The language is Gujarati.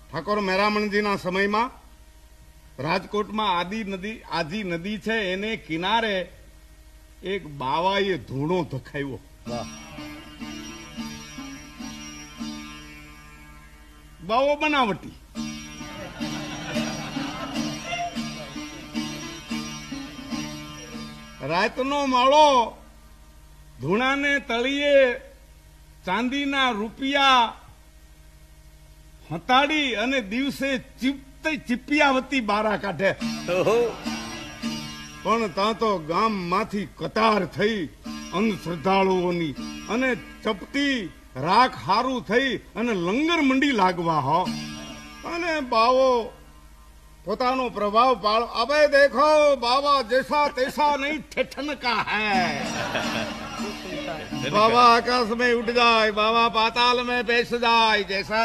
ઠાકોર મેરામણજીના સમયમાં રાજકોટમાં આજી નદી છે એને કિનારે એક બાવાએ ધૂણો ધખાવ્યો. બાવો બનાવટી. રાતનો માળો ધૂણાને તળિયે ચાંદીના રૂપિયા હતાડી અને દિવસે ચીપિયાવતી બારા કાઢે. પણ ત્યાં તો ગામમાંથી કતાર થઈ અંધશ્રદ્ધાળુઓની અને ચપટી રાખ હારું થઈ અને લંગર મંડી લાગવા હો. અને બાવો પોતાનો પ્રભાવ પાડો. અબે દેખો બાબા જૈસા તૈસા નહીં ઠેઠન કા હૈ. बाबा आकाश में उठ जाए, बाबा पाताल में बैठ जाए, जैसा